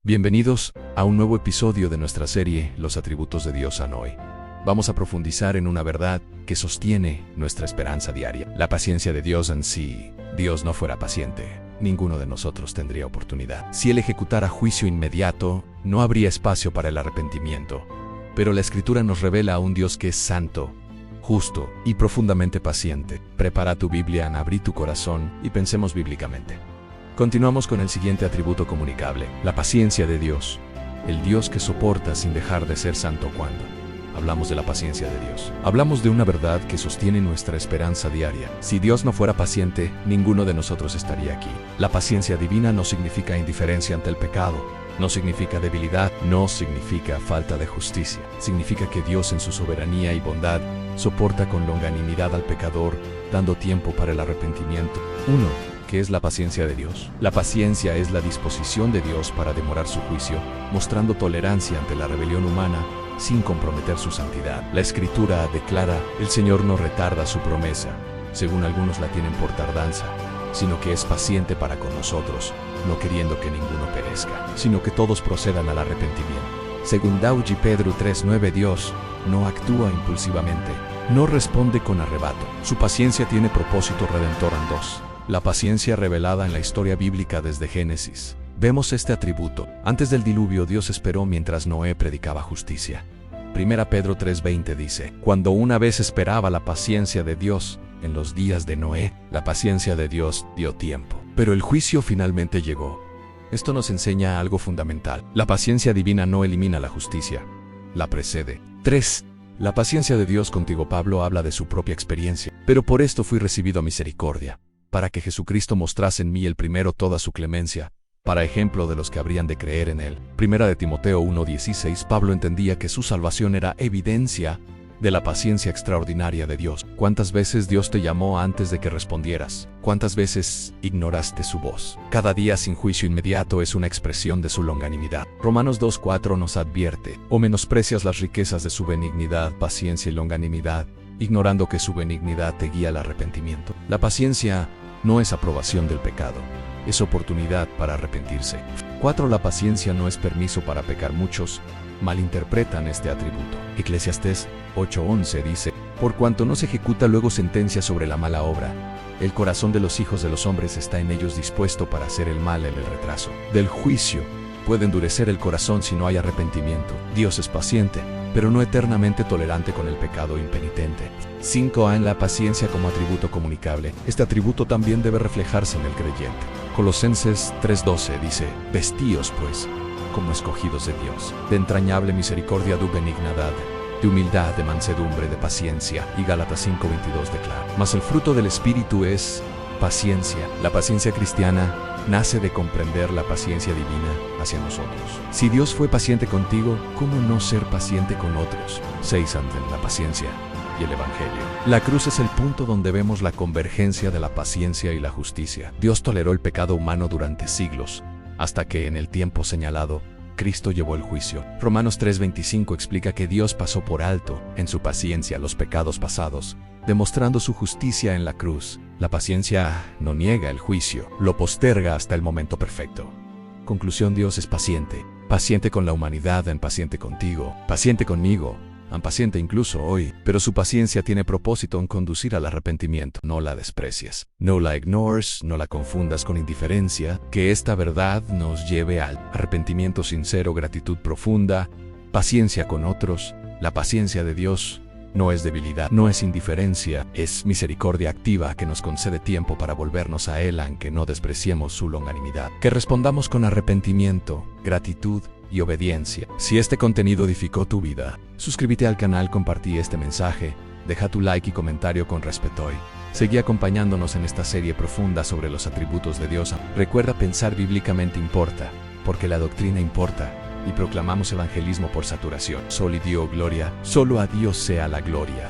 Bienvenidos a un nuevo episodio de nuestra serie Los atributos de Dios en hoy. Vamos a profundizar en una verdad que sostiene nuestra esperanza diaria, la paciencia de Dios en sí. Dios no fuera paciente, ninguno de nosotros tendría oportunidad. Si Él ejecutara juicio inmediato, no habría espacio para el arrepentimiento. Pero la Escritura nos revela a un Dios que es santo, justo y profundamente paciente. Prepara tu Biblia, abrí tu corazón y pensemos bíblicamente. Continuamos con el siguiente atributo comunicable, la paciencia de Dios. El Dios que soporta sin dejar de ser santo cuando hablamos de la paciencia de Dios. Hablamos de una verdad que sostiene nuestra esperanza diaria. Si Dios no fuera paciente, ninguno de nosotros estaría aquí. La paciencia divina no significa indiferencia ante el pecado, no significa debilidad, no significa falta de justicia. Significa que Dios en su soberanía y bondad soporta con longanimidad al pecador, dando tiempo para el arrepentimiento. 1. ¿Qué es la paciencia de Dios? La paciencia es la disposición de Dios para demorar su juicio, mostrando tolerancia ante la rebelión humana, sin comprometer su santidad. La Escritura declara: el Señor no retarda su promesa, según algunos la tienen por tardanza, sino que es paciente para con nosotros, no queriendo que ninguno perezca, sino que todos procedan al arrepentimiento. Según Dauji Pedro 3:9, Dios no actúa impulsivamente, no responde con arrebato. Su paciencia tiene propósito redentor en 2. La paciencia revelada en la historia bíblica desde Génesis. Vemos este atributo. Antes del diluvio, Dios esperó mientras Noé predicaba justicia. 1 Pedro 3:20 dice: cuando una vez esperaba la paciencia de Dios, en los días de Noé, la paciencia de Dios dio tiempo. Pero el juicio finalmente llegó. Esto nos enseña algo fundamental. La paciencia divina no elimina la justicia, la precede. 3. La paciencia de Dios contigo. Pablo habla de su propia experiencia. Pero por esto fui recibido a misericordia, para que Jesucristo mostrase en mí el primero toda su clemencia, para ejemplo de los que habrían de creer en él. 1 Timoteo 1:16. Pablo entendía que su salvación era evidencia de la paciencia extraordinaria de Dios. ¿Cuántas veces Dios te llamó antes de que respondieras? ¿Cuántas veces ignoraste su voz? Cada día sin juicio inmediato es una expresión de su longanimidad. Romanos 2:4 nos advierte: o menosprecias las riquezas de su benignidad, paciencia y longanimidad, ignorando que su benignidad te guía al arrepentimiento. La paciencia no es aprobación del pecado, es oportunidad para arrepentirse. 4. La paciencia no es permiso para pecar. Muchos malinterpretan este atributo. Eclesiastés 8:11 dice: por cuanto no se ejecuta luego sentencia sobre la mala obra, el corazón de los hijos de los hombres está en ellos dispuesto para hacer el mal en el retraso del juicio. Puede endurecer el corazón si no hay arrepentimiento. Dios es paciente, pero no eternamente tolerante con el pecado impenitente. 5. En la paciencia como atributo comunicable. Este atributo también debe reflejarse en el creyente. Colosenses 3:12 dice: vestíos pues como escogidos de Dios, de entrañable misericordia, de benignidad, de humildad, de mansedumbre, de paciencia. Y Gálatas 5:22 declara: mas el fruto del Espíritu es paciencia. La paciencia cristiana nace de comprender la paciencia divina hacia nosotros. Si Dios fue paciente contigo, ¿cómo no ser paciente con otros? 6. Ante la paciencia y el Evangelio. La cruz es el punto donde vemos la convergencia de la paciencia y la justicia. Dios toleró el pecado humano durante siglos, hasta que en el tiempo señalado, Cristo llevó el juicio. Romanos 3:25 explica que Dios pasó por alto, en su paciencia, los pecados pasados, demostrando su justicia en la cruz. La paciencia no niega el juicio, lo posterga hasta el momento perfecto. Conclusión: Dios es paciente, paciente con la humanidad, paciente contigo, paciente conmigo, paciente incluso hoy, pero su paciencia tiene propósito en conducir al arrepentimiento. No la desprecies, no la ignores, no la confundas con indiferencia, que esta verdad nos lleve al arrepentimiento sincero, gratitud profunda, paciencia con otros. La paciencia de Dios no es debilidad, no es indiferencia, es misericordia activa que nos concede tiempo para volvernos a Él aunque no despreciemos su longanimidad. Que respondamos con arrepentimiento, gratitud y obediencia. Si este contenido edificó tu vida, suscríbete al canal, compartí este mensaje, deja tu like y comentario con respeto hoy. Seguí acompañándonos en esta serie profunda sobre los atributos de Dios. Recuerda, pensar bíblicamente importa, porque la doctrina importa, y proclamamos evangelismo por saturación. Soli Dio gloria, solo a Dios sea la gloria.